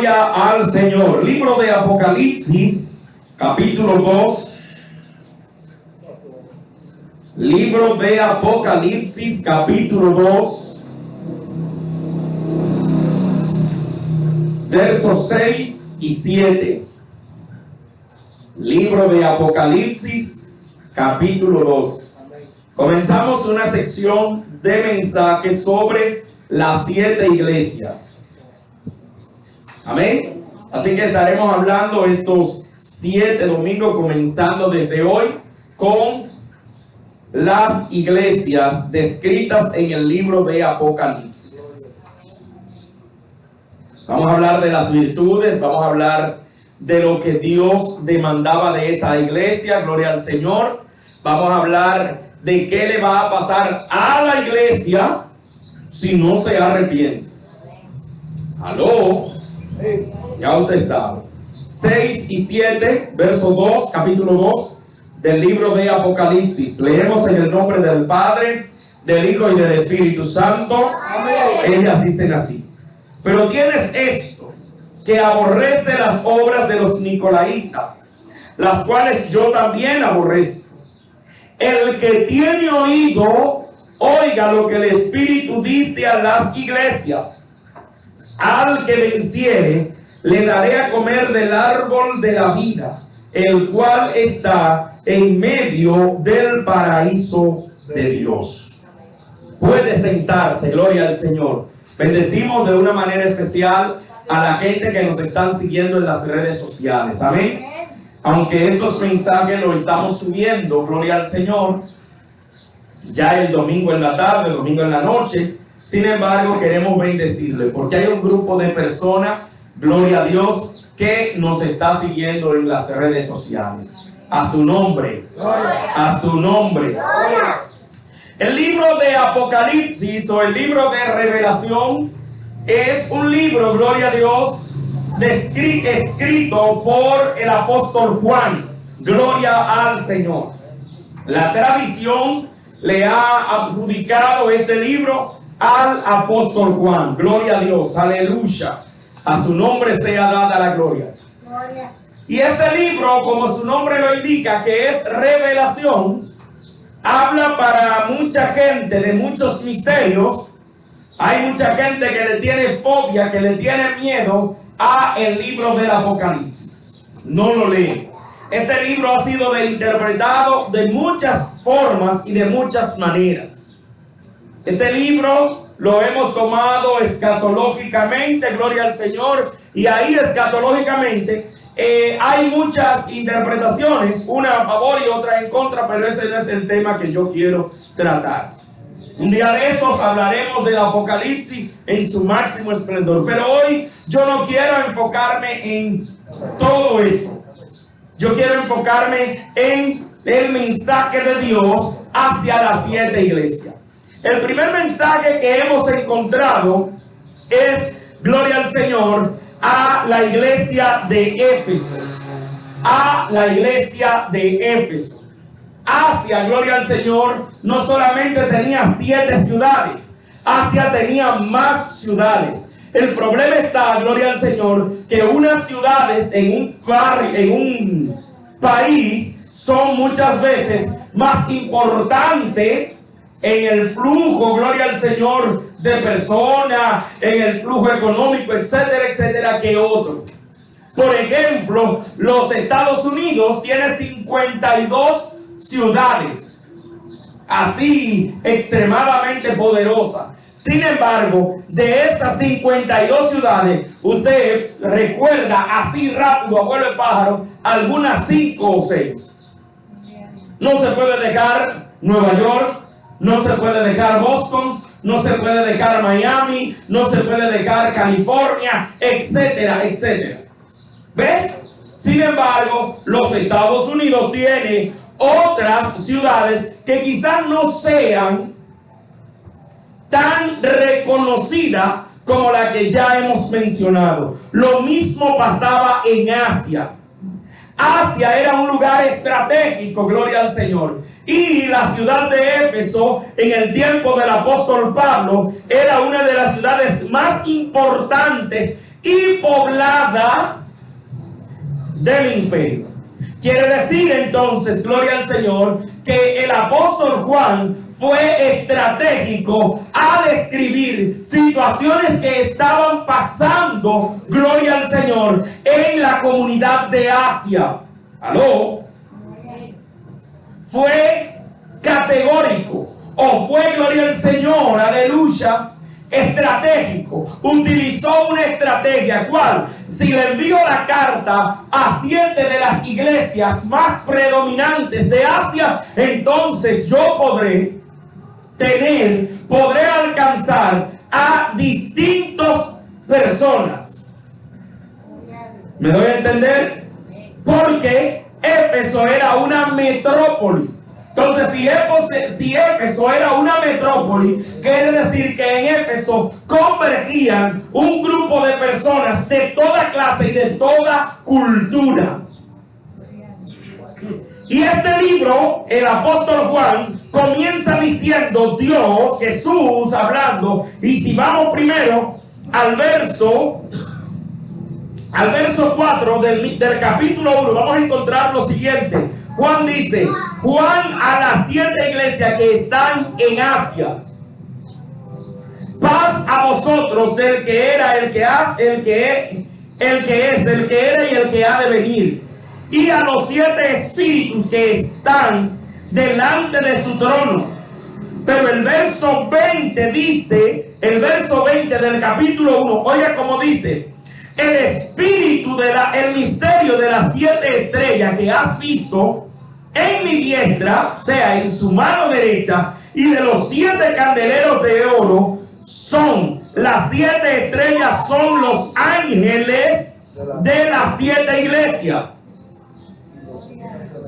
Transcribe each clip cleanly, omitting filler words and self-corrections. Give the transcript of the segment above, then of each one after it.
Gloria al Señor. Libro de Apocalipsis, capítulo 2. Libro de Apocalipsis, capítulo 2, versos 6 y 7. Libro de Apocalipsis, capítulo 2. Comenzamos una sección de mensajes sobre las 7 iglesias. Amén. Así que estaremos hablando estos 7 domingos, comenzando desde hoy, con las iglesias descritas en el libro de Apocalipsis. Vamos a hablar de las virtudes, vamos a hablar de lo que Dios demandaba de esa iglesia, gloria al Señor. Vamos a hablar de qué le va a pasar a la iglesia si no se arrepiente. Aló, ya usted sabe. 6 y 7, verso 2, capítulo 2 del libro de Apocalipsis. Leemos en el nombre del Padre, del Hijo y del Espíritu Santo. Amén. Ellas dicen así: pero tienes esto, que aborrece las obras de los nicolaitas, las cuales yo también aborrezco. El que tiene oído, oiga lo que el Espíritu dice a las iglesias. Al que venciere, le daré a comer del árbol de la vida, el cual está en medio del paraíso de Dios. Puede sentarse, gloria al Señor. Bendecimos de una manera especial a la gente que nos están siguiendo en las redes sociales. Amén. Aunque estos mensajes los estamos subiendo, gloria al Señor, ya el domingo en la tarde, domingo en la noche. Sin embargo, queremos bendecirle porque hay un grupo de personas, gloria a Dios, que nos está siguiendo en las redes sociales. A su nombre, a su nombre. El libro de Apocalipsis o el libro de Revelación es un libro, gloria a Dios, escrito por el apóstol Juan. Gloria al Señor. La tradición le ha adjudicado este libro al apóstol Juan. Gloria a Dios, aleluya. A su nombre sea dada la gloria. Y este libro, como su nombre lo indica, que es revelación, habla para mucha gente de muchos misterios. Hay mucha gente que le tiene fobia, que le tiene miedo a el libro del Apocalipsis. No lo lee. Este libro ha sido interpretado de muchas formas y de muchas maneras. Este libro lo hemos tomado escatológicamente, gloria al Señor, y ahí escatológicamente hay muchas interpretaciones, una a favor y otra en contra, pero ese no es el tema que yo quiero tratar. Un día de estos hablaremos del Apocalipsis en su máximo esplendor, pero hoy yo no quiero enfocarme en todo esto. Yo quiero enfocarme en el mensaje de Dios hacia las 7 iglesias. El primer mensaje que hemos encontrado es, gloria al Señor, a la iglesia de Éfeso. A la iglesia de Éfeso. Asia, gloria al Señor, no solamente tenía 7 ciudades. Asia tenía más ciudades. El problema está, gloria al Señor, que unas ciudades en un país son muchas veces más importantes en el flujo, gloria al Señor, de personas, en el flujo económico, etcétera, etcétera, que otro. Por ejemplo, los Estados Unidos tiene 52 ciudades, así extremadamente poderosas. Sin embargo, de esas 52 ciudades, usted recuerda así rápido, abuelo de pájaro, algunas 5 o 6. No se puede dejar Nueva York, no se puede dejar Boston, no se puede dejar Miami, no se puede dejar California, etcétera, etcétera. ¿Ves? Sin embargo, los Estados Unidos tienen otras ciudades que quizás no sean tan reconocidas como la que ya hemos mencionado. Lo mismo pasaba en Asia. Asia era un lugar estratégico, gloria al Señor. Y la ciudad de Éfeso, en el tiempo del apóstol Pablo, era una de las ciudades más importantes y poblada del imperio. Quiere decir entonces, gloria al Señor, que el apóstol Juan fue estratégico al escribir situaciones que estaban pasando, gloria al Señor, en la comunidad de Asia. ¿Aló? Fue categórico, o fue, gloria al Señor, aleluya, estratégico. Utilizó una estrategia. ¿Cuál? Si le envío la carta a 7 de las iglesias más predominantes de Asia, entonces yo podré alcanzar a distintas personas. ¿Me doy a entender? Porque Éfeso era una metrópoli. Entonces, si Éfeso era una metrópoli, quiere decir que en Éfeso convergían un grupo de personas de toda clase y de toda cultura. Y este libro, el apóstol Juan, comienza diciendo Dios, Jesús hablando. Y si vamos primero al verso 4 del capítulo 1, vamos a encontrar lo siguiente. Juan dice: Juan a las 7 iglesias que están en Asia, paz a vosotros del que era, el que es, el que era y el que ha de venir, y a los 7 espíritus que están delante de su trono. Pero el verso 20 dice, el verso 20 del capítulo 1, oiga cómo dice: el espíritu el misterio de las 7 estrellas que has visto en mi diestra, o sea, en su mano derecha, y de los 7 candeleros de oro, son las 7 estrellas, son los ángeles de las 7 iglesias.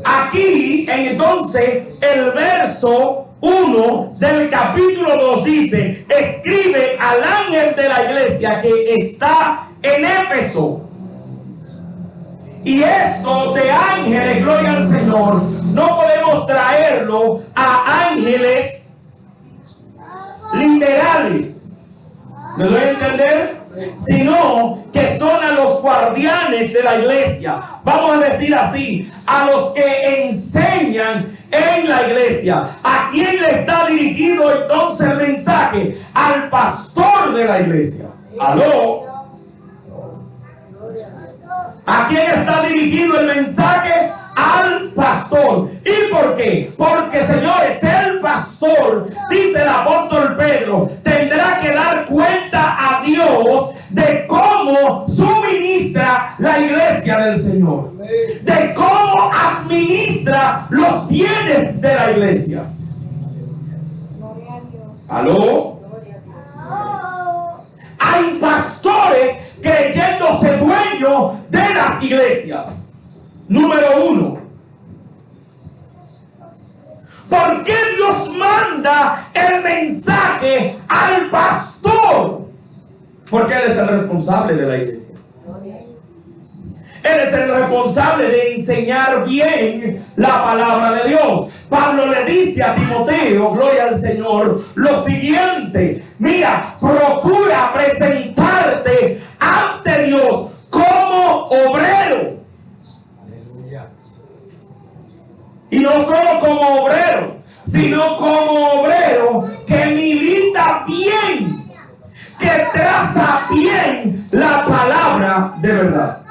Aquí, entonces, el verso 1 del capítulo 2 dice: escribe al ángel de la iglesia que está en Éfeso. Y esto de ángeles, gloria al Señor, no podemos traerlo a ángeles literales. ¿Me doy a entender? Sino que son a los guardianes de la iglesia. Vamos a decir así, a los que enseñan en la iglesia. ¿A quién le está dirigido entonces el mensaje? Al pastor de la iglesia. ¿Aló? ¿A quién está dirigido el mensaje? Al pastor. ¿Y por qué? Porque, señores, el pastor, dice el apóstol Pedro, tendrá que dar cuenta a Dios de cómo suministra la iglesia del Señor, de cómo administra los bienes de la iglesia. ¿Aló? Hay pastores creyéndose dueños de las iglesias. Número 1. ¿Por qué Dios manda el mensaje al pastor? Porque Él es el responsable de la iglesia. Él es el responsable de enseñar bien la palabra de Dios. Pablo le dice a Timoteo, gloria al Señor, lo siguiente: mira, procura presentarte ante Dios como obrero. Y no solo como obrero, sino como obrero que milita bien, que traza bien la palabra de verdad.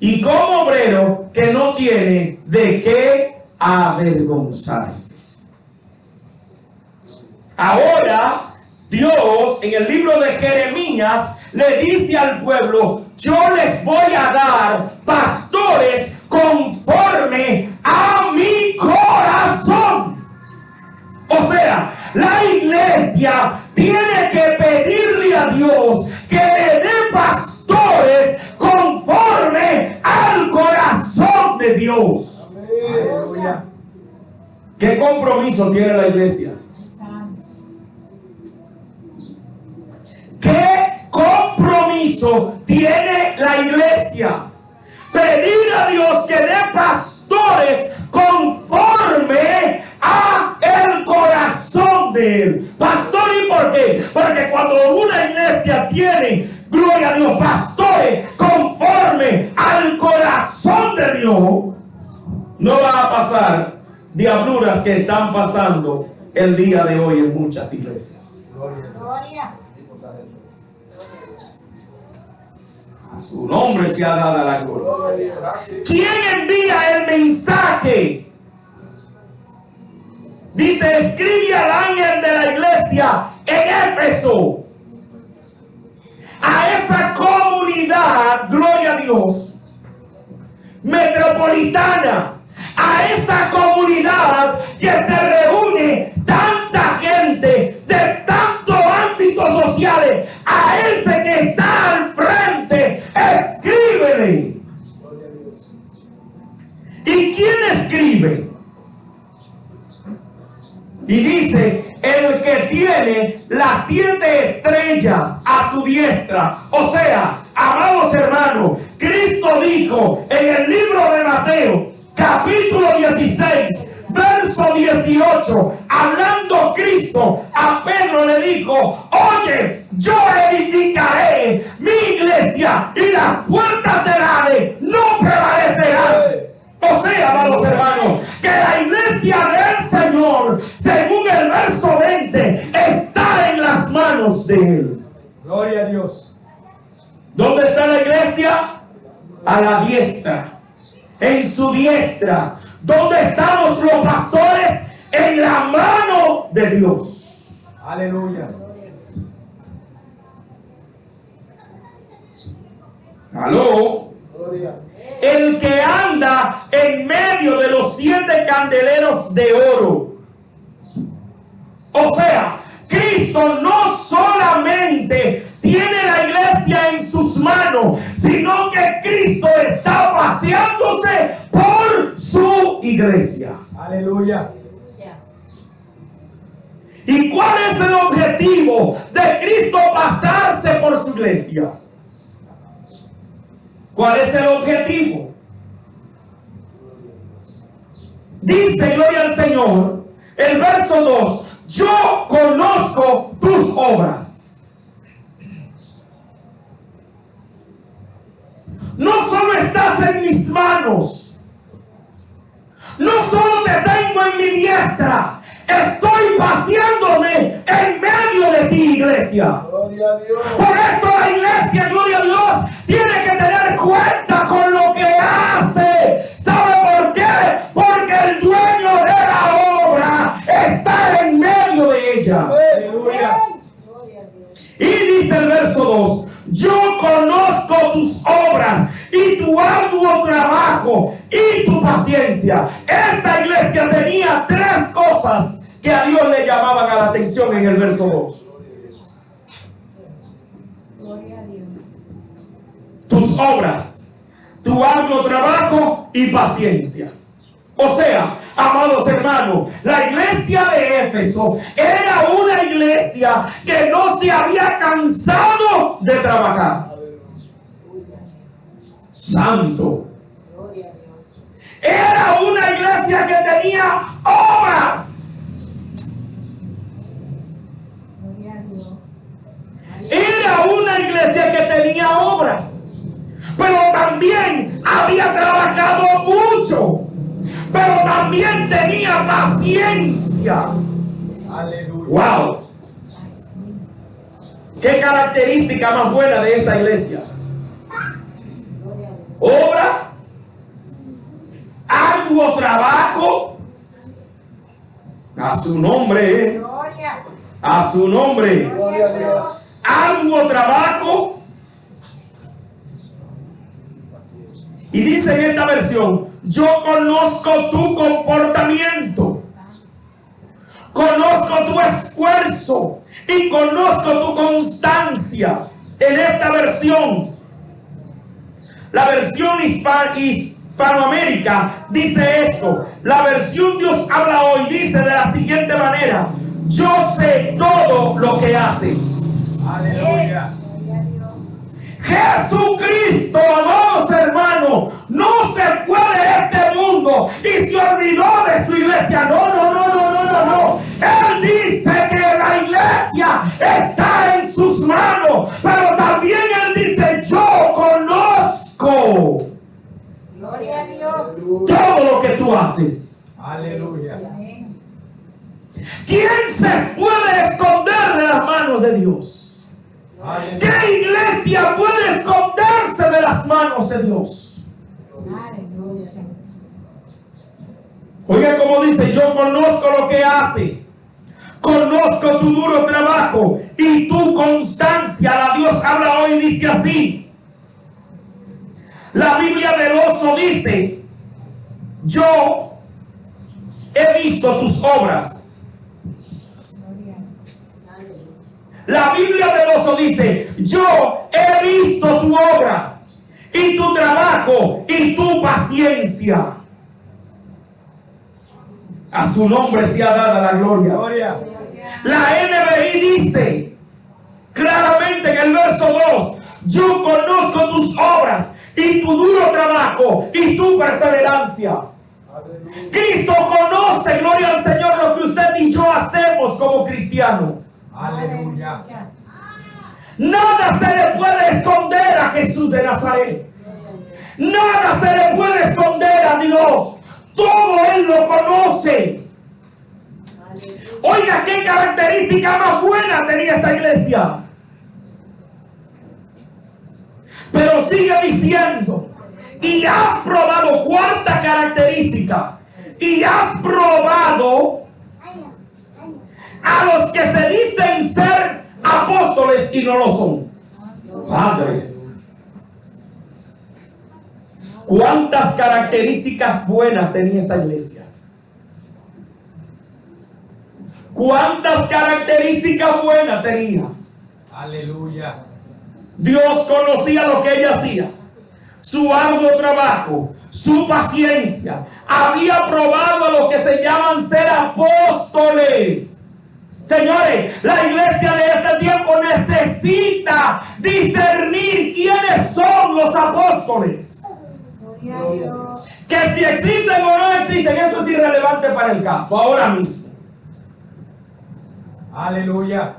Y como obrero que no tiene de qué avergonzarse. Ahora, Dios en el libro de Jeremías le dice al pueblo: yo les voy a dar pastores conforme a mi corazón. O sea, la iglesia tiene que pedirle a Dios que le dé pastores conforme al corazón de Dios. Aleluya. ¿Qué compromiso tiene la iglesia? ¿Qué compromiso tiene la iglesia? Pedir a Dios que dé pastores conforme a el corazón de Él. Pastor, ¿y por qué? Porque cuando una iglesia tiene, gloria a Dios, no va a pasar diabluras que están pasando el día de hoy en muchas iglesias. Gloria. A su nombre se ha dado la gloria. ¿Quién envía el mensaje? Dice, escribe al ángel de la iglesia en Éfeso. A esa comunidad, gloria a Dios, metropolitana, a esa comunidad que se reúne tanta gente de tantos ámbitos sociales, a ese que está al frente, escríbele. ¿Y quién escribe? Y dice, el que tiene las 7 estrellas a su diestra. O sea, amados hermanos, Cristo dijo en el libro de Mateo, capítulo 16, verso 18, hablando Cristo a Pedro le dijo, oye, yo edificaré mi iglesia y las puertas del Hades no prevalecerán. O sea, amados hermanos, que la iglesia del Señor, según el verso 20, está en las manos de Él. Gloria a Dios. ¿Dónde está la iglesia? A la diestra. En su diestra. ¿Dónde estamos los pastores? En la mano de Dios. Aleluya. Aló. Gloria. El que anda en medio de los 7 candeleros de oro. O sea, Cristo no solamente tiene la iglesia en sus manos, sino que Cristo está paseándose por su iglesia. Aleluya. ¿Y cuál es el objetivo de Cristo pasarse por su iglesia? ¿Cuál es el objetivo? Dice, gloria al Señor, el verso 2, yo conozco tus obras. No solo estás en mis manos, no solo te tengo en mi diestra, estoy paseándome en medio de ti, iglesia. Gloria a Dios. Por eso la iglesia, gloria a Dios, tiene que tener cuenta con lo que hace. ¿Sabe por qué? Porque el dueño de la obra está en medio de ella. Aleluya. Y dice el verso 2, yo conozco tus obras y tu arduo trabajo y tu paciencia. Esta iglesia tenía 3 cosas que a Dios le llamaban a la atención en el verso 2. Tus obras, tu arduo trabajo y paciencia. O sea, amados hermanos, la iglesia de Éfeso era una iglesia que no se había cansado de trabajar. Santo. Era una iglesia que tenía obras. Era una iglesia que tenía obras. Pero también había trabajado mucho. Pero también tenía paciencia. Aleluya. Wow. ¿Qué característica más buena de esta iglesia? Obra, arduo trabajo. A su nombre. A su nombre. Gloria a Dios. Arduo trabajo. Y dice en esta versión, yo conozco tu comportamiento, conozco tu esfuerzo y conozco tu constancia. En esta versión, la versión Hispanoamérica dice esto. La versión Dios habla hoy dice de la siguiente manera: yo sé todo lo que haces. Aleluya. Jesucristo, amados hermanos, no se fue de este mundo y se olvidó de su iglesia. No. Él dice que la iglesia está en sus manos, pero también Él dice, yo conozco Gloria a Dios. todo lo que tú tú haces? Aleluya. ¿Quién se puede esconder de las manos de Dios? Aleluya. ¿Qué iglesia puede esconderse de las manos de Dios? Oiga, como dice, yo conozco lo que haces, conozco tu duro trabajo y tu constancia. La Dios habla hoy y dice así. La Biblia del oso dice, yo he visto tus obras. La Biblia del oso dice, yo he visto tu obra y tu trabajo y tu paciencia. A su nombre sea dada la gloria. Gloria. La NBI dice claramente en el verso 2, yo conozco tus obras y tu duro trabajo y tu perseverancia. Cristo conoce, gloria al Señor, lo que usted y yo hacemos como cristianos. Aleluya. Nada se le puede esconder a Jesús de Nazaret. Nada se le puede esconder a Dios. Todo Él lo conoce. Oiga, qué característica más buena tenía esta iglesia. Pero sigue diciendo, y has probado, cuarta característica, y has probado a los que se dicen ser apóstoles y no lo son. Padre, ¿cuántas características buenas tenía esta iglesia? ¿Cuántas características buenas tenía? Aleluya. Dios conocía lo que ella hacía, su arduo trabajo, su paciencia. Había probado a los que se llaman ser apóstoles. Señores, la iglesia de este tiempo necesita discernir quiénes son los apóstoles. Que si existen o no existen, eso es irrelevante para el caso, ahora mismo. Aleluya.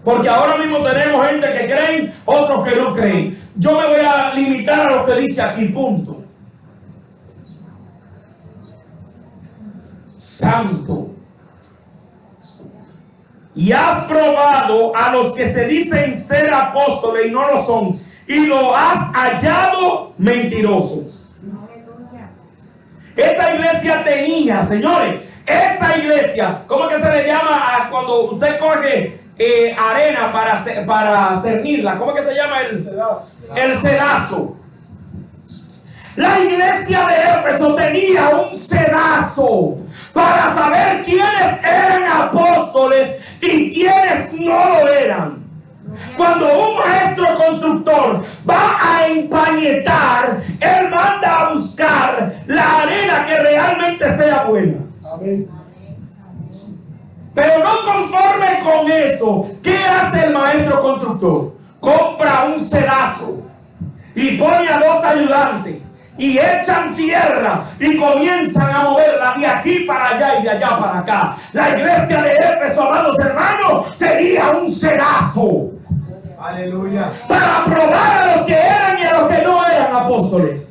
Porque ahora mismo tenemos gente que creen, otros que no creen. Yo me voy a limitar a lo que dice aquí, punto. Santo. Y has probado a los que se dicen ser apóstoles y no lo son, y lo has hallado mentiroso. Esa iglesia tenía, señores, esa iglesia, ¿cómo que se le llama a cuando usted coge arena para cernirla? ¿Cómo que se llama el cedazo? La iglesia de Éfeso tenía un cedazo para saber quiénes eran apóstoles y quiénes no lo eran. Cuando un maestro constructor va a empañetar, él manda a buscar la arena que realmente sea buena. Amén. Pero no conforme con eso, ¿qué hace el maestro constructor? Compra un cedazo y pone a 2 ayudantes y echan tierra y comienzan a moverla de aquí para allá y de allá para acá. La iglesia de Éfeso, amados hermanos, tenía un cedazo. Aleluya. Para probar a los que eran y a los que no eran apóstoles.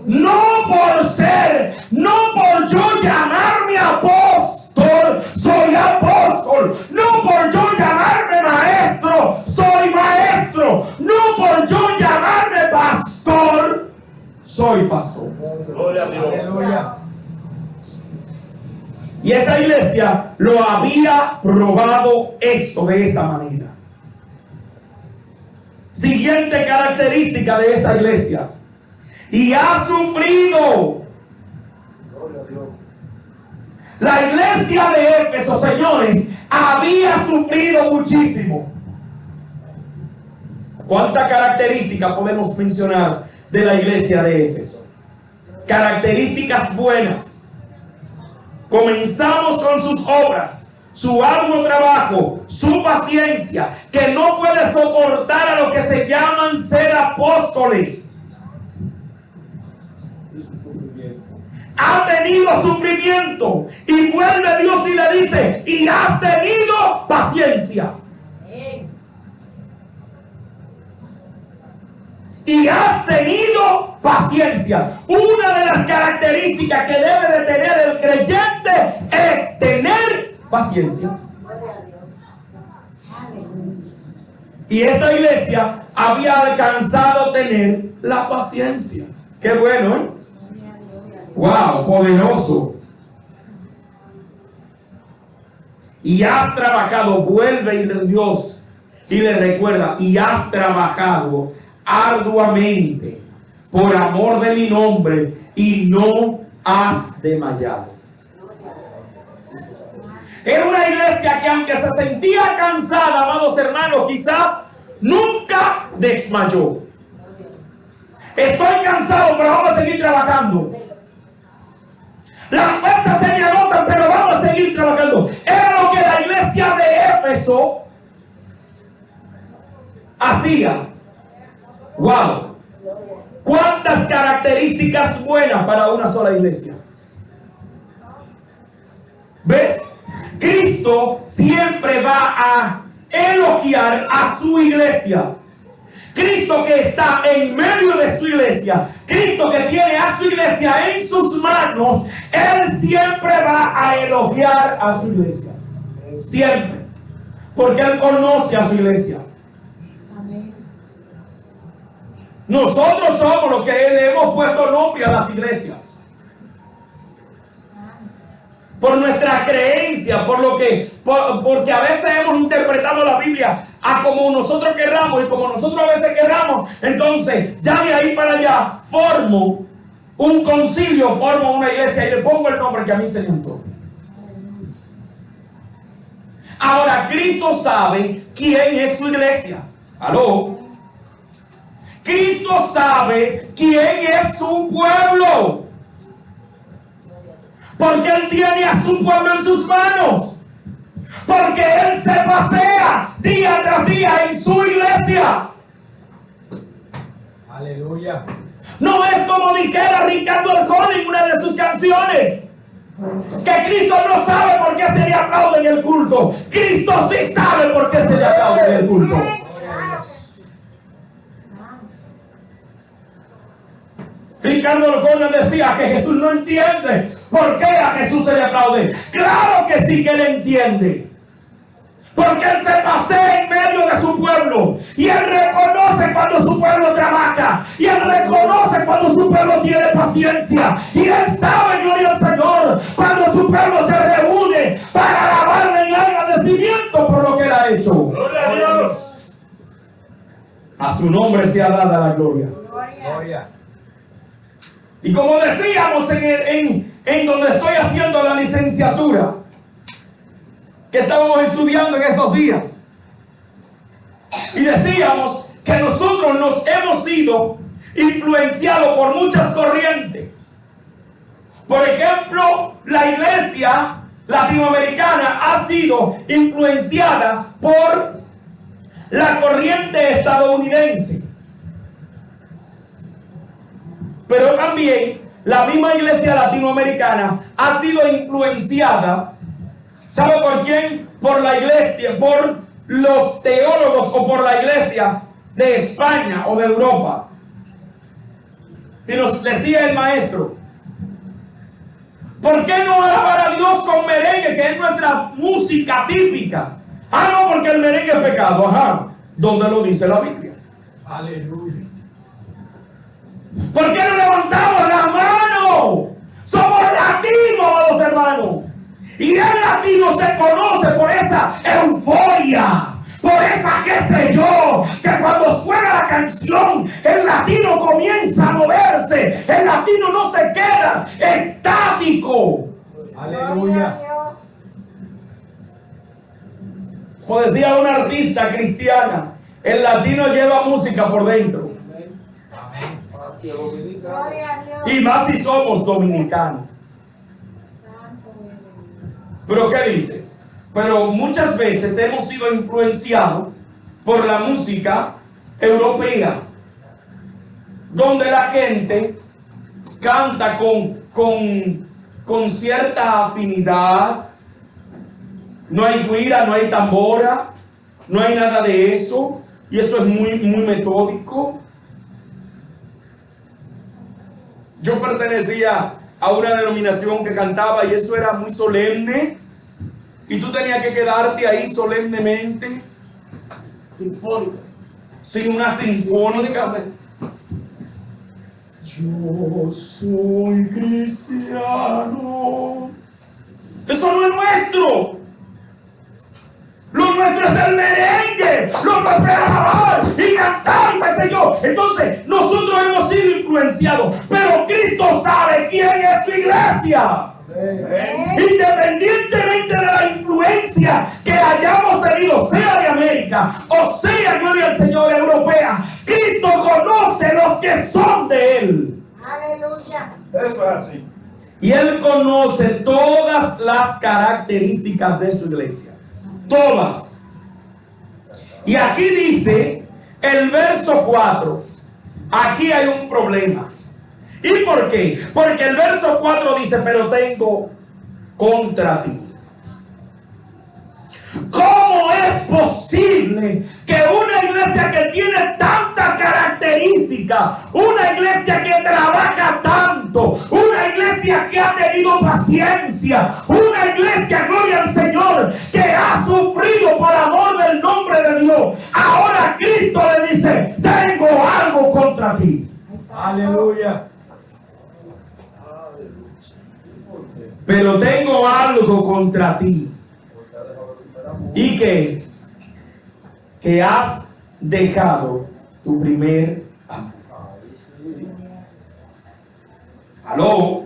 No por ser, no por yo llamarme apóstol, soy apóstol. No por yo llamarme maestro, soy maestro. No por yo llamarme pastor, soy pastor. Gloria a Dios. Aleluya. Y esta iglesia lo había probado esto de esta manera. Siguiente característica de esta iglesia. Y ha sufrido. La iglesia de Éfeso, señores, había sufrido muchísimo. ¿Cuántas características podemos mencionar de la iglesia de Éfeso? Características buenas. Comenzamos con sus obras, su arduo trabajo, su paciencia, que no puede soportar a lo que se llaman ser apóstoles. Ha tenido sufrimiento y vuelve Dios y le dice, y has tenido paciencia. Y has has tenido paciencia. Una de las características que debe de tener el creyente es tener paciencia. Y esta iglesia había alcanzado tener la paciencia. Qué bueno, ¿eh? Wow, poderoso. Y has trabajado, vuelve y Dios y le recuerda, y has trabajado arduamente por amor de mi nombre y no has desmayado. Era una iglesia que, aunque se sentía cansada, amados hermanos, quizás nunca desmayó. Estoy cansado, pero vamos a seguir trabajando. Las fuerzas se me agotan, pero vamos a seguir trabajando. Era lo que la iglesia de Éfeso hacía. Wow. ¿Cuántas características buenas para una sola iglesia? ¿Ves? Cristo siempre va a elogiar a su iglesia. Cristo que está en medio de su iglesia, Cristo que tiene a su iglesia en sus manos, Él siempre va a elogiar a su iglesia. Siempre. Porque Él conoce a su iglesia. Nosotros somos los que le hemos puesto nombre a las iglesias. Por nuestra creencia, porque a veces hemos interpretado la Biblia a como nosotros querramos y como nosotros a veces querramos. Entonces, ya de ahí para allá, formo un concilio, formo una iglesia y le pongo el nombre que a mí se me antoja. Ahora, Cristo sabe quién es su iglesia. ¿Aló? Cristo sabe quién es su pueblo. Porque Él tiene a su pueblo en sus manos. Porque Él se pasea día tras día en su iglesia. Aleluya. No es como dijera Ricardo Arjona en una de sus canciones, que Cristo no sabe por qué se le aplaude en el culto. Cristo sí sabe por qué se le aplaude en el culto. Ricardo Arjona decía que Jesús no entiende por qué a Jesús se le aplaude. Claro que sí que Él entiende. Porque Él se pasea en medio de su pueblo. Y Él reconoce cuando su pueblo trabaja. Y Él reconoce cuando su pueblo tiene paciencia. Y Él sabe, gloria al Señor, cuando su pueblo se reúne para alabarle en agradecimiento por lo que Él ha hecho. Gloria a Dios. A su nombre sea dada la gloria. Gloria. Y como decíamos en donde estoy haciendo la licenciatura, que estábamos estudiando en estos días, y decíamos que nosotros nos hemos sido influenciados por muchas corrientes. Por ejemplo, la iglesia latinoamericana ha sido influenciada por la corriente estadounidense. Pero también la misma iglesia latinoamericana ha sido influenciada, ¿sabe por quién? Por la iglesia, por los teólogos o por la iglesia de España o de Europa. Y nos decía el maestro, ¿por qué no alabar a Dios con merengue, que es nuestra música típica? Ah, no, porque el merengue es pecado. Ajá, ¿dónde lo dice la Biblia? Aleluya. ¿Por qué no levantamos la mano? Somos latinos, los hermanos. Y el latino se conoce por esa euforia, por esa qué sé yo, que cuando suena la canción, el latino comienza a moverse. El latino no se queda estático. Aleluya. Como decía una artista cristiana, el latino lleva música por dentro. Y más si somos dominicanos. Pero ¿qué dice? Pero muchas veces hemos sido influenciados por la música europea, donde la gente canta con cierta afinidad. No hay guira, no hay tambora, no hay nada de eso. Y eso es muy metódico. Yo pertenecía a una denominación que cantaba y eso era muy solemne. Y tú tenías que quedarte ahí solemnemente. Sinfónica. Sin una sinfónica. Yo soy cristiano. Eso no es nuestro. Lo nuestro es el merengue. Lo nuestro es alabar y cantar y qué sé yo. Entonces, nosotros hemos sido influenciados. Pero Cristo sabe quién es su iglesia. Independientemente de la influencia que hayamos tenido, sea de América o sea, gloria al Señor, europea, Cristo conoce los que son de Él. Aleluya. Eso es así. Y Él conoce todas las características de su iglesia. Todas. Y aquí dice el verso 4. Aquí hay un problema. ¿Y por qué? Porque el verso 4 dice, pero tengo contra ti. ¿Cómo es posible que una iglesia que tiene tantas características, una iglesia que trabaja tanto, una iglesia que ha tenido paciencia, una iglesia, gloria al Señor, que ha sufrido por amor del nombre de Dios, ahora Cristo le dice, tengo algo contra ti? Aleluya. Pero tengo algo contra ti. ¿Y qué? Que has dejado tu primer amor. ¿Aló?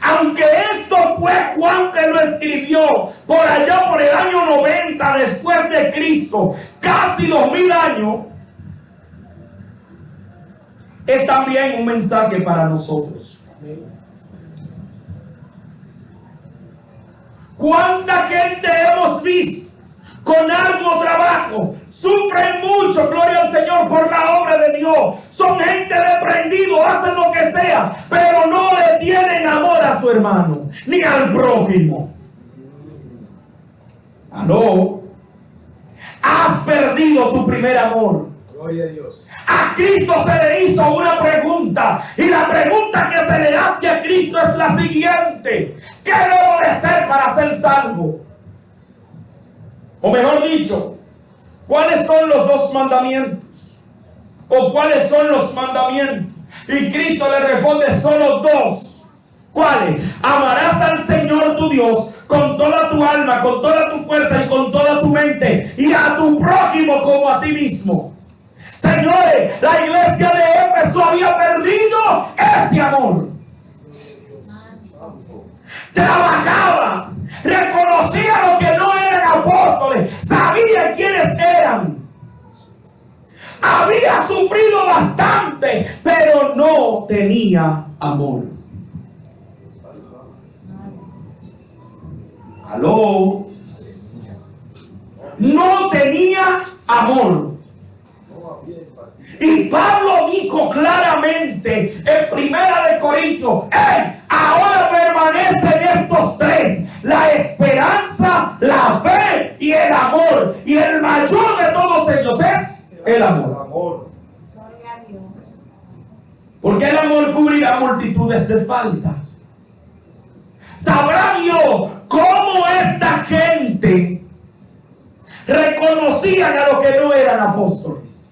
Aunque esto fue Juan que lo escribió por allá por el año 90 después de Cristo, casi 2000 años, es también un mensaje para nosotros. ¿Cuánta gente hemos visto con arduo trabajo? Sufren mucho, gloria al Señor, por la obra de Dios. Son gente desprendido, hacen lo que sea, pero no le tienen amor a su hermano, ni al prójimo. ¿Aló? Has perdido tu primer amor. Gloria a Dios. A Cristo se le hizo una pregunta, y la pregunta que se le hace a Cristo es la siguiente: ¿qué debo de hacer para ser salvo? O mejor dicho, ¿cuáles son los dos mandamientos? ¿O cuáles son los mandamientos? Y Cristo le responde: solo dos. ¿Cuáles? Amarás al Señor tu Dios con toda tu alma, con toda tu fuerza y con toda tu mente, y a tu prójimo como a ti mismo. Señores, la iglesia de Éfeso había perdido ese amor. Trabajaba, reconocía lo que no eran apóstoles, sabía quiénes eran. Había sufrido bastante, pero no tenía amor. ¿Aló? No tenía amor. Y Pablo dijo claramente en 1 Corintios: ahora permanecen estos tres: la esperanza, la fe y el amor. Y el mayor de todos ellos es el amor. Porque el amor cubrirá multitudes de faltas. Sabrá Dios cómo esta gente reconocían a los que no eran apóstoles.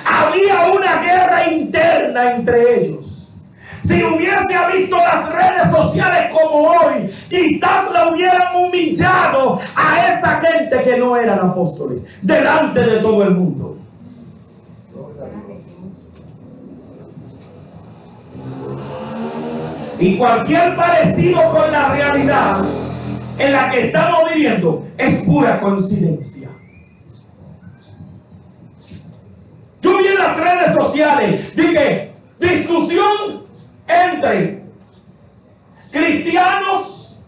Había una guerra interna entre ellos. Si hubiese visto las redes sociales como hoy, quizás la hubieran humillado a esa gente que no eran apóstoles delante de todo el mundo. Y cualquier parecido con la realidad en la que estamos viviendo es pura coincidencia. Yo vi en las redes sociales, dije, discusión entre cristianos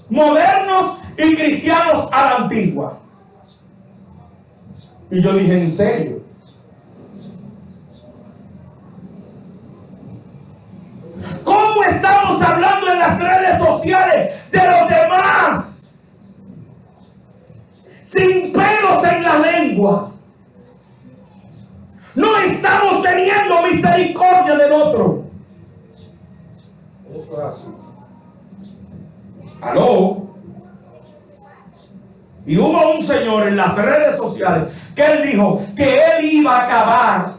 modernos y cristianos a la antigua. Y yo dije, ¿en serio? ¿Cómo estamos hablando en las redes sociales de los demás? Sin pelos en la lengua. No está estamos teniendo misericordia del otro. Eso es así. Aló. Y hubo un señor en las redes sociales que él dijo que él iba a acabar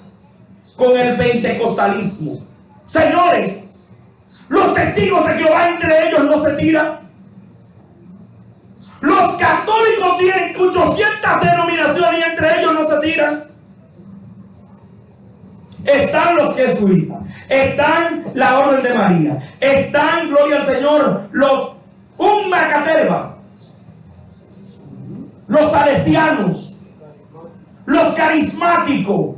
con el pentecostalismo. Señores, los testigos de Jehová entre ellos no se tiran. Los católicos tienen 800 denominaciones y entre ellos no se tiran. Están los jesuitas, están la Orden de María, están, gloria al Señor, un macaterba, los salesianos, los carismáticos.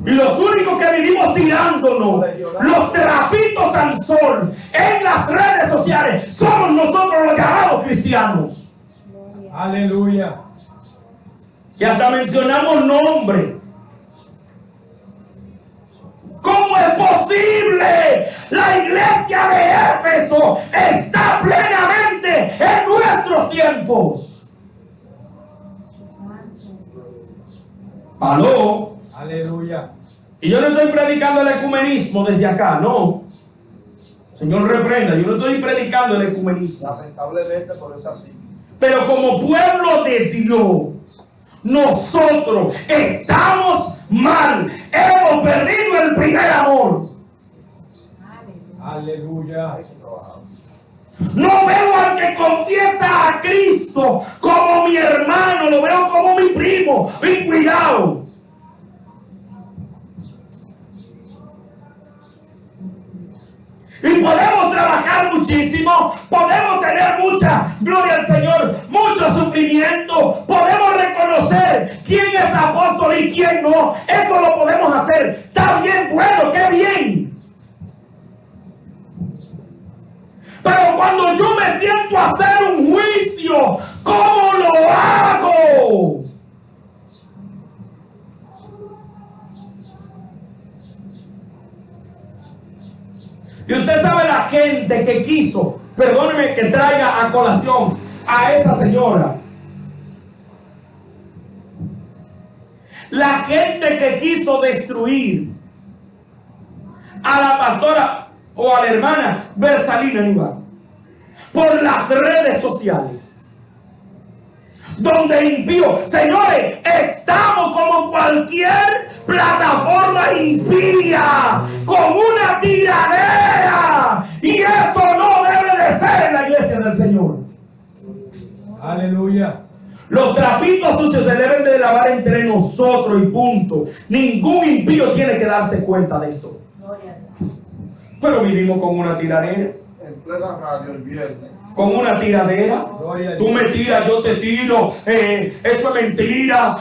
Y los únicos que vivimos tirándonos los trapitos al sol en las redes sociales somos nosotros los llamados cristianos. Aleluya. Y hasta mencionamos nombre. ¿Cómo es posible? La iglesia de Éfeso está plenamente en nuestros tiempos. Aló. Aleluya. Y yo no estoy predicando el ecumenismo desde acá, no. Señor reprenda, yo no estoy predicando el ecumenismo. Lamentablemente, pero es así. Pero como pueblo de Dios, nosotros estamos mal. Hemos perdido el primer amor. Aleluya. No veo al que confiesa a Cristo como mi hermano, lo veo como mi primo. Y cuidado. Y podemos trabajar muchísimo, podemos tener mucha gloria al Señor, mucho sufrimiento, podemos reconocer quién es apóstol y quién no. Eso lo podemos hacer. Está bien, bueno, qué bien. Pero cuando yo me siento a hacer un juicio, ¿cómo lo hago? Y usted sabe la gente que quiso, perdóneme que traiga a colación a esa señora. La gente que quiso destruir a la pastora o a la hermana Bersalina Aníbal por las redes sociales. Donde impío, señores, estamos como cualquier plataforma impía, con una tiradera, y eso no debe de ser en la iglesia del Señor. Aleluya. Los trapitos sucios se deben de lavar entre nosotros y punto. Ningún impío tiene que darse cuenta de eso. Pero vivimos con una tiradera. En plena radio el viernes. Con una tiradera. Tú me tiras, yo te tiro. Eso es mentira.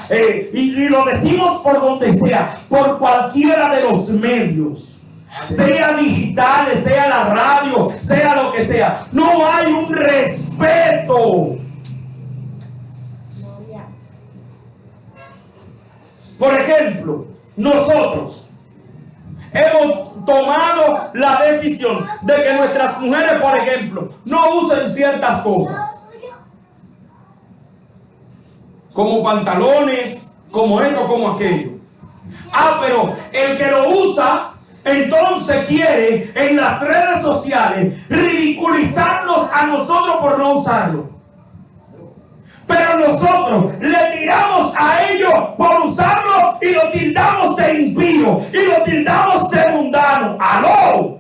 Y lo decimos por donde sea, por cualquiera de los medios, sea digitales, sea la radio, sea lo que sea. No hay un respeto. Por ejemplo, nosotros hemos tomado la decisión de que nuestras mujeres, por ejemplo, no usen ciertas cosas, como pantalones, como esto, como aquello. Pero el que lo usa, entonces quiere en las redes sociales ridiculizarnos a nosotros por no usarlo. Pero nosotros le tiramos a ellos por usarlo y lo tildamos de impío y lo tildamos de mundano. ¡Aló!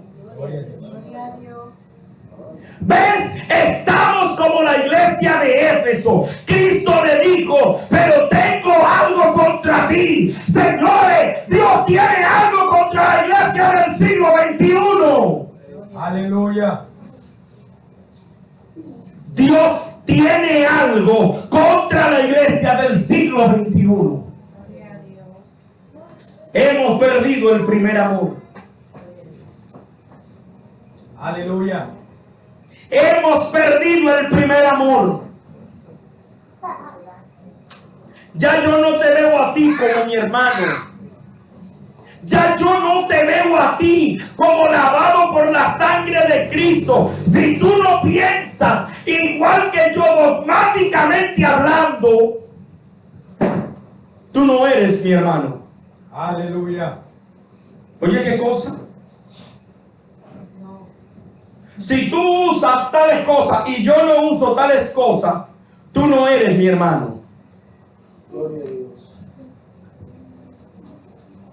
¿Ves? Estamos como la iglesia de Éfeso. Cristo le dijo, pero tengo algo contra ti. Señores, Dios tiene algo contra la iglesia del siglo XXI. Aleluya. Dios tiene algo contra la iglesia del siglo XXI. Hemos perdido el primer amor. Aleluya. Hemos perdido el primer amor. Ya yo no te veo a ti como mi hermano. Ya yo no te veo a ti como lavado por la sangre de Cristo. Si tú no piensas igual que yo dogmáticamente hablando, tú no eres mi hermano. Aleluya. Oye, ¿qué cosa? Si tú usas tales cosas y yo no uso tales cosas, tú no eres mi hermano. Gloria a Dios.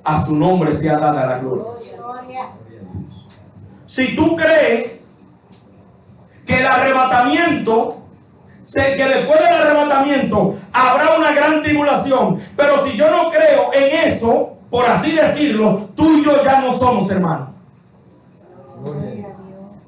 A su nombre sea dada la gloria. Gloria. Si tú crees que el arrebatamiento, que después del arrebatamiento habrá una gran tribulación, pero si yo no creo en eso, por así decirlo, tú y yo ya no somos hermanos.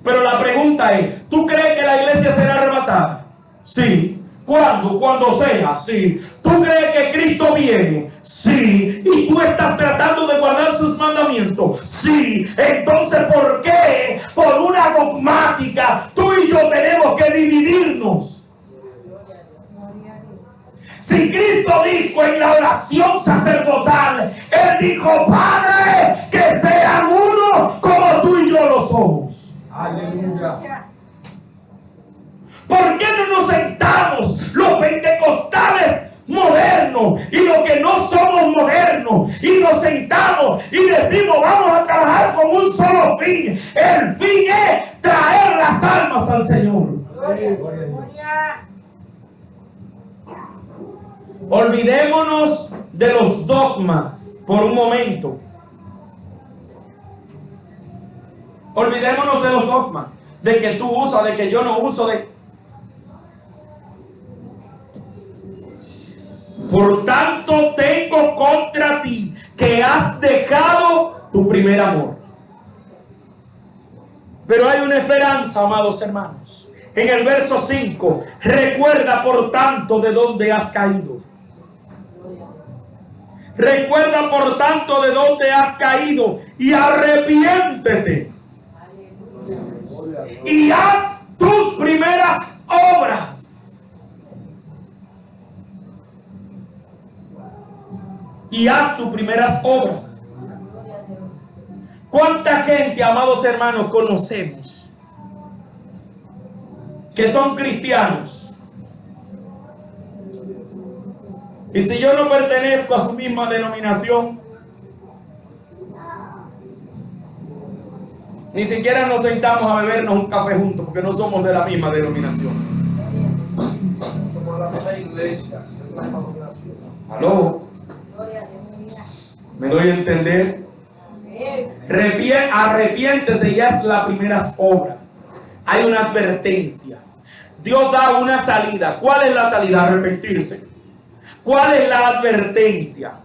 Pero la pregunta es, ¿tú crees que la iglesia será arrebatada? Sí. ¿Cuándo? Cuando sea, sí. ¿Tú crees que Cristo viene? Sí. ¿Y tú estás tratando de guardar sus mandamientos? Sí. Entonces, ¿por qué? Por una dogmática, tú y yo tenemos que dividirnos. Si Cristo dijo en la oración sacerdotal, Él dijo, Padre, que sean uno como tú y yo lo somos. Aleluya. ¿Por qué no nos sentamos los pentecostales modernos y los que no somos modernos y nos sentamos y decimos vamos a trabajar con un solo fin? El fin es traer las almas al Señor. Gloria. Olvidémonos de los dogmas por un momento. Olvidémonos de los dogmas, de que tú usas, de que yo no uso, Por tanto tengo contra ti que has dejado tu primer amor. Pero hay una esperanza, amados hermanos. En el verso 5, recuerda por tanto de dónde has caído. Recuerda por tanto de dónde has caído y arrepiéntete. Y haz tus primeras obras. Y haz tus primeras obras. ¿Cuánta gente, amados hermanos, conocemos que son cristianos? Y si yo no pertenezco a su misma denominación, ni siquiera nos sentamos a bebernos un café juntos porque no somos de la misma denominación. Somos la misma iglesia. La misma denominación. ¿Aló? ¿Me doy a entender? Arrepiéntete y haz las primeras obras. Hay una advertencia. Dios da una salida. ¿Cuál es la salida? Arrepentirse. ¿Cuál es la advertencia?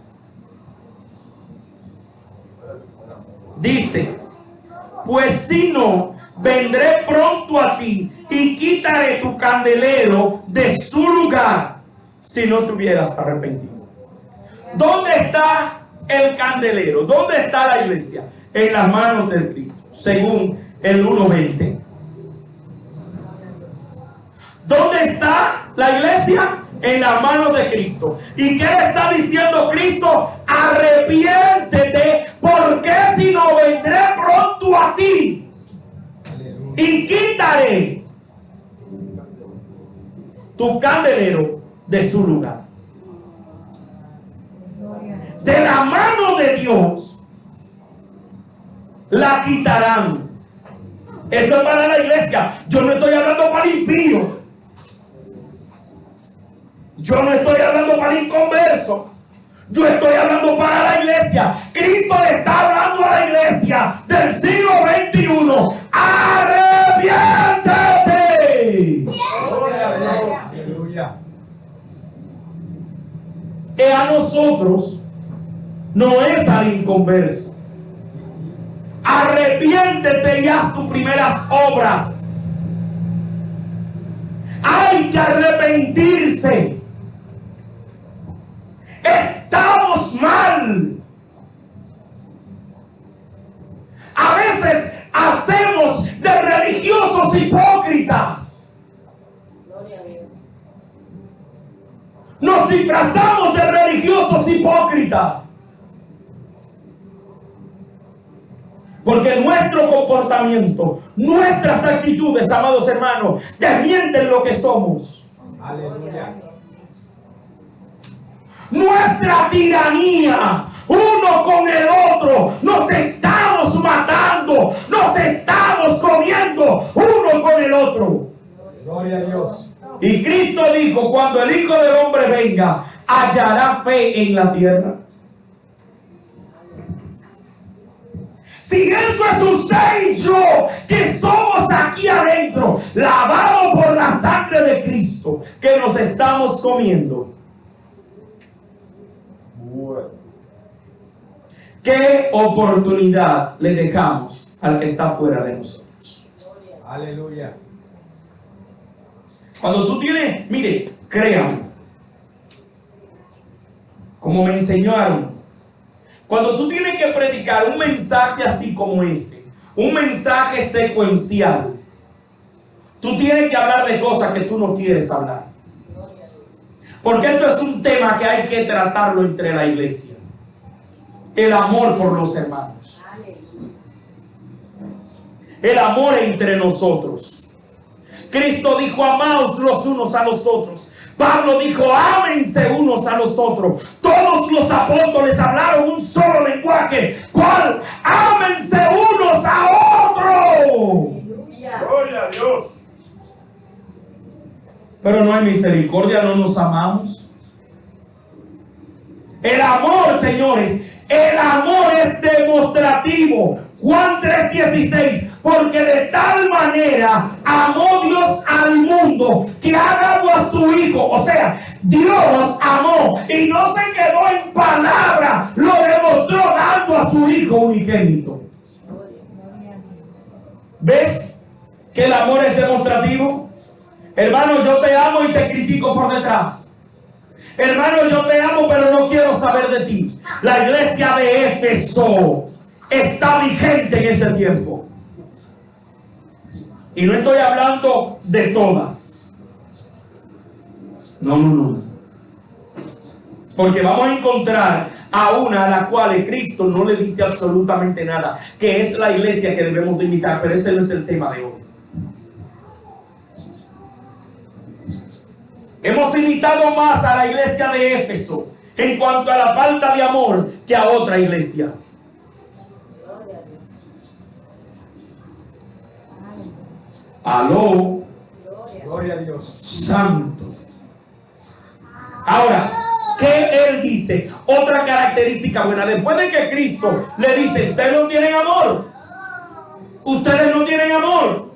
Dice, pues si no, vendré pronto a ti y quitaré tu candelero de su lugar si no te hubieras arrepentido. ¿Dónde está el candelero? ¿Dónde está la iglesia? En las manos del Cristo, según el 1:20. ¿Dónde está la iglesia? En las manos de Cristo. ¿Y qué le está diciendo Cristo? Arrepiéntete, porque si no vendré pronto a ti y quitaré tu candelero de su lugar. De la mano de Dios la quitarán. Eso es para la iglesia. Yo no estoy hablando para el impío. Yo no estoy hablando para el inconverso. Yo estoy hablando para la iglesia. Cristo le está hablando a la iglesia del siglo XXI. ¡Arrepiéntete! Aleluya. Que a nosotros no es al inconverso. Arrepiéntete y haz tus primeras obras. Hay que arrepentirse. Estamos mal. A veces hacemos de religiosos hipócritas. Nos disfrazamos de religiosos hipócritas. Porque nuestro comportamiento, nuestras actitudes, amados hermanos, desmienten lo que somos. Aleluya. Nuestra tiranía, uno con el otro. Nos estamos matando, nos estamos comiendo uno con el otro. Gloria a Dios. Y Cristo dijo, cuando el Hijo del Hombre venga, ¿hallará fe en la tierra? Si eso es usted y yo, que somos aquí adentro, lavados por la sangre de Cristo, que nos estamos comiendo, ¿qué oportunidad le dejamos al que está fuera de nosotros? Aleluya. Cuando tú tienes, mire, créame, como me enseñaron, cuando tú tienes que predicar un mensaje así como este, un mensaje secuencial, tú tienes que hablar de cosas que tú no quieres hablar. Porque esto es un tema que hay que tratarlo entre la iglesia. El amor por los hermanos. El amor entre nosotros. Cristo dijo, amaos los unos a los otros. Pablo dijo, ámense unos a los otros. Todos los apóstoles hablaron un solo lenguaje. ¿Cuál? Ámense unos a otros. Gloria a Dios. Pero no hay misericordia, no nos amamos. El amor, señores, el amor es demostrativo. Juan 3:16. Porque de tal manera amó Dios al mundo que ha dado a su Hijo. O sea, Dios amó y no se quedó en palabra, lo demostró dando a su Hijo unigénito. ¿Ves que el amor es demostrativo? Hermano, yo te amo y te critico por detrás. Hermano, yo te amo pero no quiero saber de ti. La iglesia de Éfeso está vigente en este tiempo. Y no estoy hablando de todas. No. Porque vamos a encontrar a una a la cual Cristo no le dice absolutamente nada, que es la iglesia que debemos de imitar, pero ese no es el tema de hoy. Hemos imitado más a la iglesia de Éfeso en cuanto a la falta de amor que a otra iglesia. Aló. Gloria a Dios. Santo. Ahora, ¿qué él dice? Otra característica buena. Después de que Cristo le dice, ustedes no tienen amor. Ustedes no tienen amor.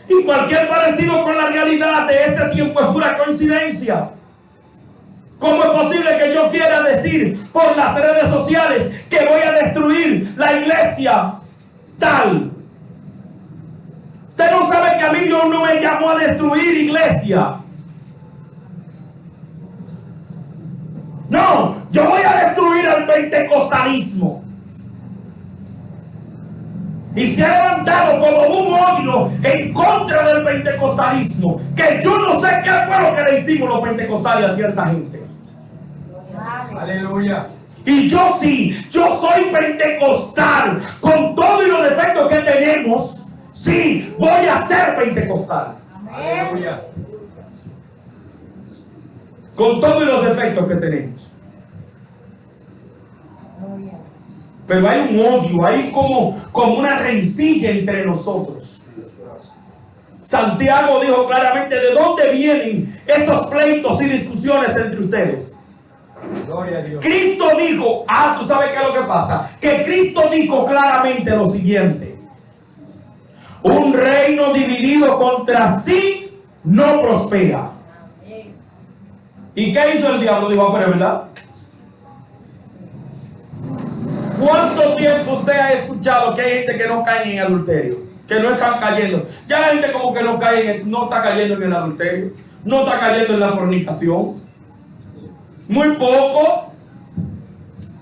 Y cualquier parecido con la realidad de este tiempo es pura coincidencia. ¿Cómo es posible que yo quiera decir por las redes sociales que voy a destruir la iglesia tal? Usted no sabe que a mí Dios no me llamó a destruir iglesia. No, yo voy a destruir el pentecostalismo. Y se ha levantado como un odio en contra del pentecostalismo, que yo no sé qué fue lo que le hicimos los pentecostales a cierta gente. Aleluya. Y yo sí, yo soy pentecostal, con todos los defectos que tenemos. Sí, voy a ser pentecostal. Aleluya. Con todos los defectos que tenemos. Pero hay un odio, hay como una rencilla entre nosotros. Santiago dijo claramente de dónde vienen esos pleitos y discusiones entre ustedes. Gloria a Dios. Cristo dijo, tú sabes qué es lo que pasa, que Cristo dijo claramente lo siguiente: un reino dividido contra sí no prospera. ¿Y qué hizo el diablo? Dijo, pero es verdad. ¿Cuánto tiempo usted ha escuchado que hay gente que no cae en adulterio? Que no están cayendo. Ya la gente como que no está cayendo en el adulterio, no está cayendo en la fornicación. Muy poco,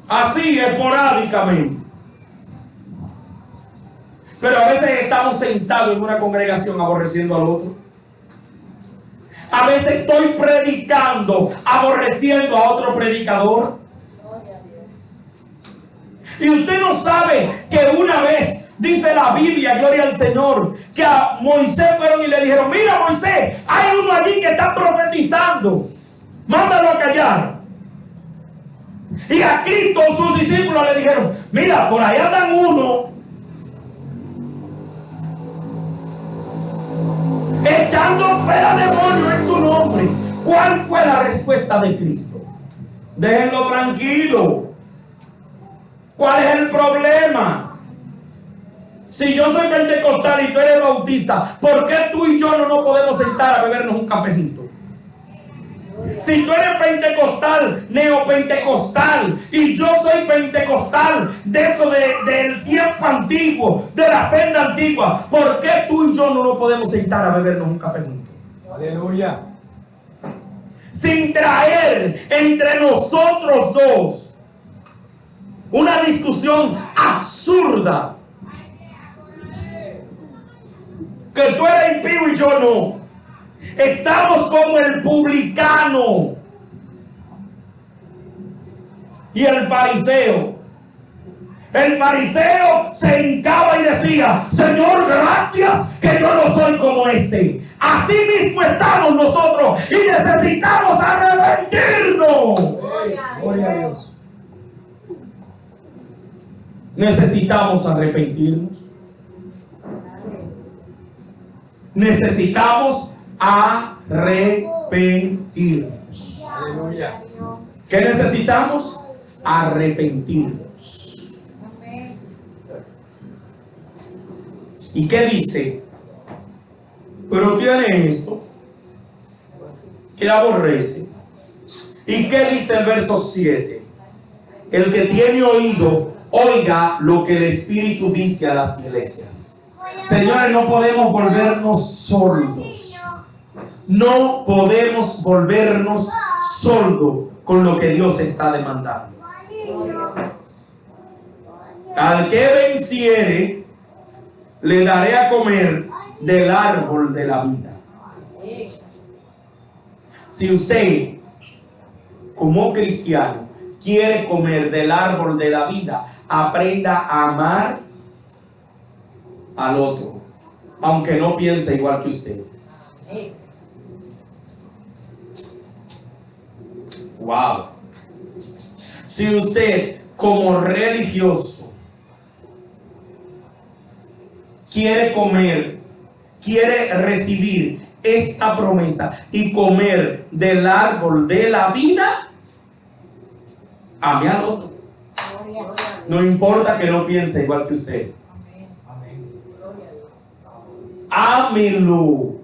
así esporádicamente. Pero a veces estamos sentados en una congregación aborreciendo al otro. A veces estoy predicando aborreciendo a otro predicador. Y usted no sabe que una vez, dice la Biblia, gloria al Señor, que a Moisés fueron y le dijeron, mira Moisés, hay uno allí que está profetizando, mándalo a callar. Y a Cristo sus discípulos le dijeron: mira, por ahí andan uno echando fuera demonios en tu nombre. ¿Cuál fue la respuesta de Cristo? Déjenlo tranquilo. ¿Cuál es el problema? Si yo soy pentecostal y tú eres bautista, ¿por qué tú y yo no nos podemos sentar a bebernos un café juntos? Si tú eres pentecostal, neopentecostal, y yo soy pentecostal, de eso del tiempo antiguo, de la senda antigua, ¿por qué tú y yo no nos podemos sentar a bebernos un café juntos? Aleluya. Sin traer entre nosotros dos una discusión absurda, que tú eres impío y yo no. Estamos como el publicano y el fariseo. El fariseo se hincaba y decía: Señor, gracias que yo no soy como este. Así mismo estamos nosotros y necesitamos arrepentirnos. Gloria a Dios. Necesitamos arrepentirnos. Necesitamos arrepentirnos. Aleluya. ¿Qué necesitamos? Arrepentirnos. ¿Y qué dice? Pero tiene esto, que aborrece. ¿Y qué dice el verso 7? El que tiene oído, oiga lo que el Espíritu dice a las iglesias. Señores, no podemos volvernos sordos. No podemos volvernos sordos con lo que Dios está demandando. Al que venciere, le daré a comer del árbol de la vida. Si usted, como cristiano, quiere comer del árbol de la vida, aprenda a amar al otro, aunque no piense igual que usted. Wow. Si usted, como religioso, quiere comer, quiere recibir esta promesa y comer del árbol de la vida, ame al otro. No importa que no piense igual que usted. Ámelo.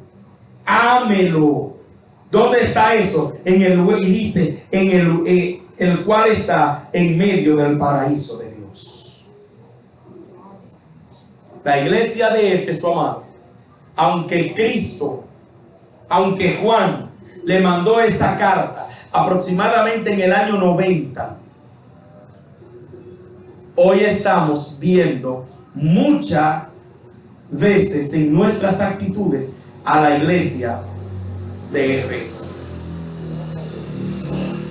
Ámelo. ¿Dónde está eso? En el, y dice, en el cual está en medio del paraíso de Dios. La iglesia de Éfeso, amado, aunque Cristo, aunque Juan le mandó esa carta aproximadamente en el año 90, hoy estamos viendo muchas veces en nuestras actitudes a la iglesia de Éfeso.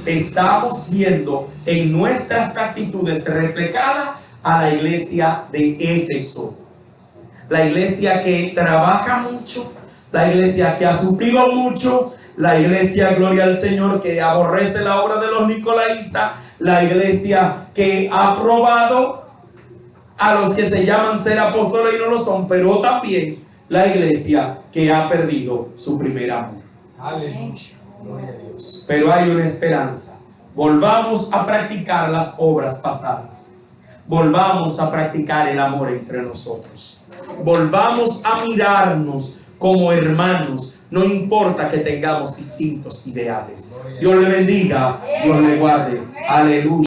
Estamos viendo en nuestras actitudes reflejada a la iglesia de Éfeso. La iglesia que trabaja mucho, la iglesia que ha sufrido mucho, la iglesia, gloria al Señor, que aborrece la obra de los nicolaitas, la iglesia que ha aprobado a los que se llaman ser apóstoles y no lo son, pero también la iglesia que ha perdido su primer amor. Aleluya. Gloria a Dios. Pero hay una esperanza. Volvamos a practicar las obras pasadas. Volvamos a practicar el amor entre nosotros. Volvamos a mirarnos como hermanos. No importa que tengamos distintos ideales. Dios le bendiga, Dios le guarde. Aleluya.